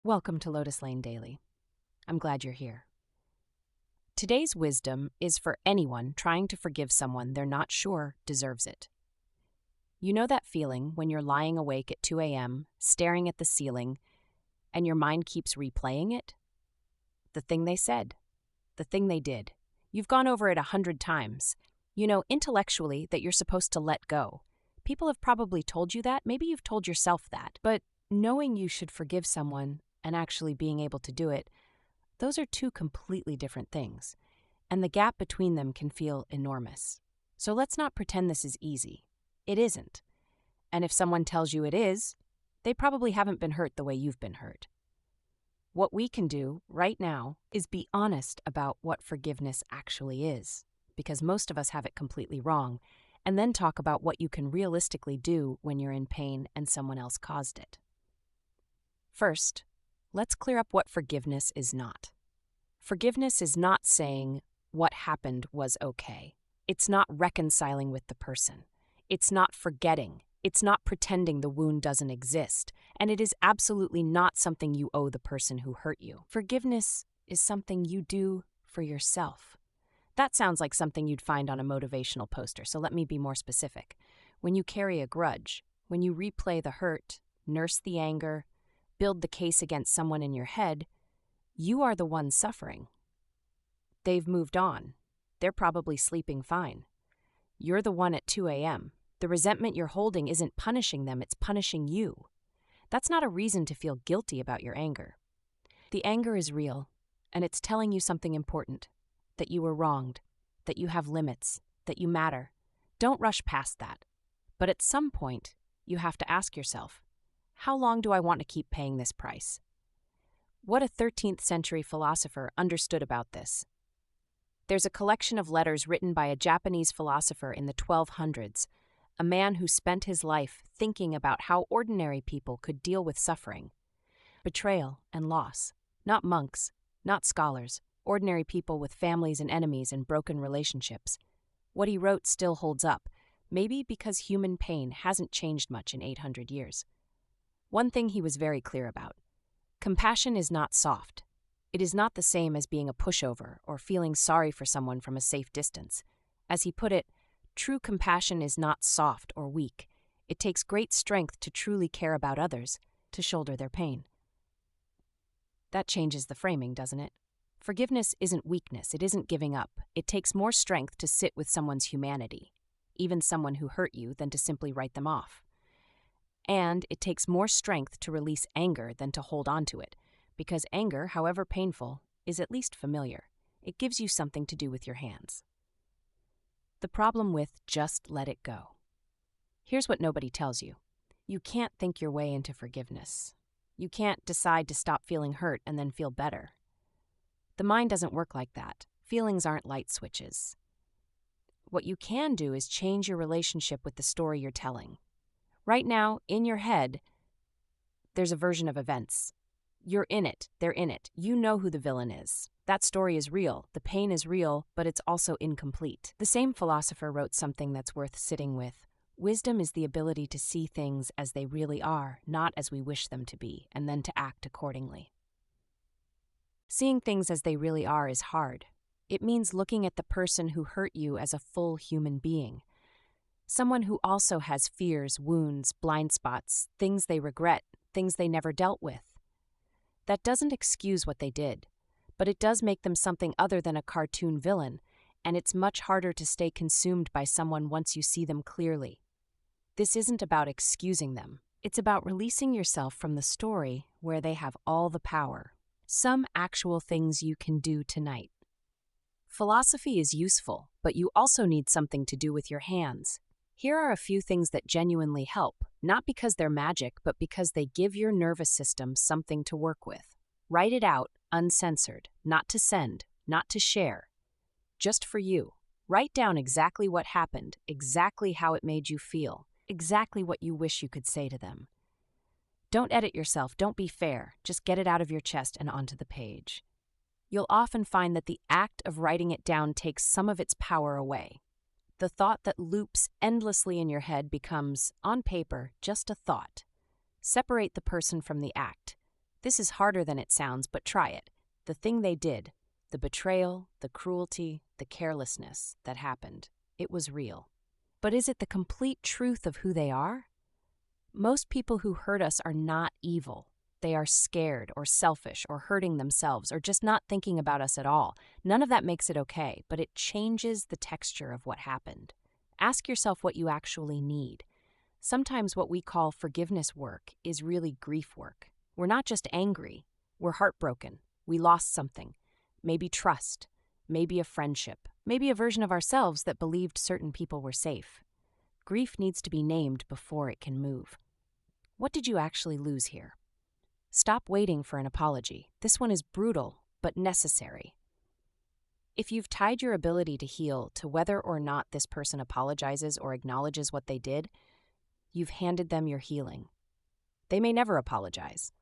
Welcome to Lotus Lane Daily. I'm glad you're here. Today's wisdom is for anyone trying to forgive someone they're not sure deserves it. You know that feeling when you're lying awake at 2 a.m., staring at the ceiling, and your mind keeps replaying it? The thing they said, the thing they did. You've gone over it 100 times. You know intellectually that you're supposed to let go. People have probably told you that. Maybe you've told yourself that. But knowing you should forgive someone and actually being able to do it, those are two completely different things, and the gap between them can feel enormous. So let's not pretend this is easy. It isn't. And if someone tells you it is, they probably haven't been hurt the way you've been hurt. What we can do right now is be honest about what forgiveness actually is, because most of us have it completely wrong, and then talk about what you can realistically do when you're in pain and someone else caused it. First, let's clear up what forgiveness is not. Forgiveness is not saying what happened was okay. It's not reconciling with the person. It's not forgetting. It's not pretending the wound doesn't exist. And it is absolutely not something you owe the person who hurt you. Forgiveness is something you do for yourself. That sounds like something you'd find on a motivational poster, so let me be more specific. When you carry a grudge, when you replay the hurt, nurse the anger, build the case against someone in your head, you are the one suffering. They've moved on. They're probably sleeping fine. You're the one at 2 a.m. The resentment you're holding isn't punishing them, it's punishing you. That's not a reason to feel guilty about your anger. The anger is real, and it's telling you something important, that you were wronged, that you have limits, that you matter. Don't rush past that. But at some point, you have to ask yourself, how long do I want to keep paying this price? What a 13th century philosopher understood about this. There's a collection of letters written by a Japanese philosopher in the 1200s, a man who spent his life thinking about how ordinary people could deal with suffering, betrayal, and loss. Not monks, not scholars, ordinary people with families and enemies and broken relationships. What he wrote still holds up, maybe because human pain hasn't changed much in 800 years. One thing he was very clear about. Compassion is not soft. It is not the same as being a pushover or feeling sorry for someone from a safe distance. As he put it, true compassion is not soft or weak. It takes great strength to truly care about others, to shoulder their pain. That changes the framing, doesn't it? Forgiveness isn't weakness, it isn't giving up. It takes more strength to sit with someone's humanity, even someone who hurt you, than to simply write them off. And it takes more strength to release anger than to hold on to it, because anger, however painful, is at least familiar. It gives you something to do with your hands. The problem with just let it go. Here's what nobody tells you. You can't think your way into forgiveness. You can't decide to stop feeling hurt and then feel better. The mind doesn't work like that. Feelings aren't light switches. What you can do is change your relationship with the story you're telling. Right now, in your head, there's a version of events. You're in it. They're in it. You know who the villain is. That story is real. The pain is real, but it's also incomplete. The same philosopher wrote something that's worth sitting with. Wisdom is the ability to see things as they really are, not as we wish them to be, and then to act accordingly. Seeing things as they really are is hard. It means looking at the person who hurt you as a full human being. Someone who also has fears, wounds, blind spots, things they regret, things they never dealt with. That doesn't excuse what they did, but it does make them something other than a cartoon villain, and it's much harder to stay consumed by someone once you see them clearly. This isn't about excusing them. It's about releasing yourself from the story where they have all the power. Some actual things you can do tonight. Philosophy is useful, but you also need something to do with your hands. Here are a few things that genuinely help, not because they're magic, but because they give your nervous system something to work with. Write it out, uncensored, not to send, not to share. Just for you. Write down exactly what happened, exactly how it made you feel, exactly what you wish you could say to them. Don't edit yourself, don't be fair, just get it out of your chest and onto the page. You'll often find that the act of writing it down takes some of its power away. The thought that loops endlessly in your head becomes, on paper, just a thought. Separate the person from the act. This is harder than it sounds, but try it. The thing they did, the betrayal, the cruelty, the carelessness that happened, it was real. But is it the complete truth of who they are? Most people who hurt us are not evil. They are scared or selfish or hurting themselves or just not thinking about us at all. None of that makes it okay, but it changes the texture of what happened. Ask yourself what you actually need. Sometimes what we call forgiveness work is really grief work. We're not just angry, we're heartbroken. We lost something. Maybe trust, maybe a friendship, maybe a version of ourselves that believed certain people were safe. Grief needs to be named before it can move. What did you actually lose here? Stop waiting for an apology. This one is brutal, but necessary. If you've tied your ability to heal to whether or not this person apologizes or acknowledges what they did, you've handed them your healing. They may never apologize.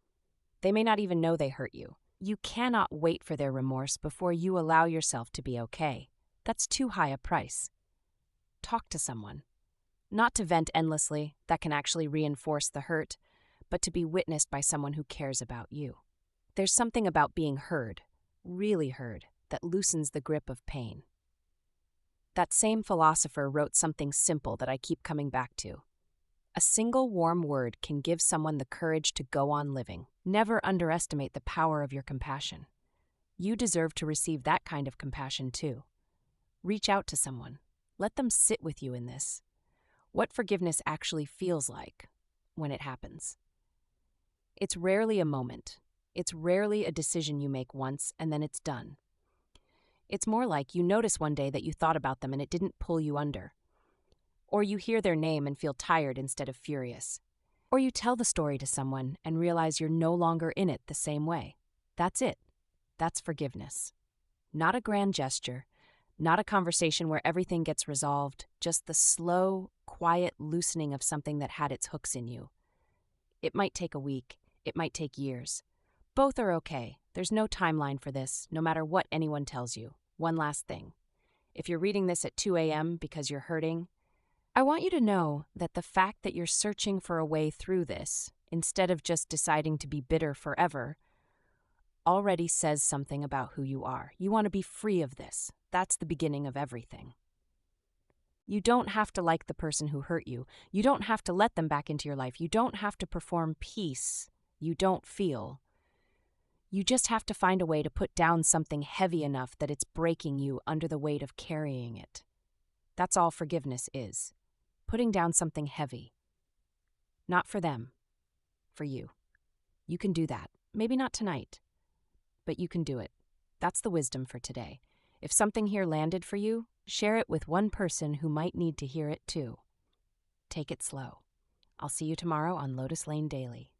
They may not even know they hurt you. You cannot wait for their remorse before you allow yourself to be okay. That's too high a price. Talk to someone. Not to vent endlessly, that can actually reinforce the hurt, but to be witnessed by someone who cares about you. There's something about being heard, really heard, that loosens the grip of pain. That same philosopher wrote something simple that I keep coming back to. A single warm word can give someone the courage to go on living. Never underestimate the power of your compassion. You deserve to receive that kind of compassion too. Reach out to someone. Let them sit with you in this. What forgiveness actually feels like when it happens. It's rarely a moment. It's rarely a decision you make once and then it's done. It's more like you notice one day that you thought about them and it didn't pull you under. Or you hear their name and feel tired instead of furious. Or you tell the story to someone and realize you're no longer in it the same way. That's it. That's forgiveness. Not a grand gesture, not a conversation where everything gets resolved, just the slow, quiet loosening of something that had its hooks in you. It might take a week. It might take years. Both are okay. There's no timeline for this, no matter what anyone tells you. One last thing. If you're reading this at 2 a.m. because you're hurting, I want you to know that the fact that you're searching for a way through this, instead of just deciding to be bitter forever, already says something about who you are. You want to be free of this. That's the beginning of everything. You don't have to like the person who hurt you. You don't have to let them back into your life. You don't have to perform peace you don't feel. You just have to find a way to put down something heavy enough that it's breaking you under the weight of carrying it. That's all forgiveness is. Putting down something heavy. Not for them. For you. You can do that. Maybe not tonight. But you can do it. That's the wisdom for today. If something here landed for you, share it with one person who might need to hear it too. Take it slow. I'll see you tomorrow on Lotus Lane Daily.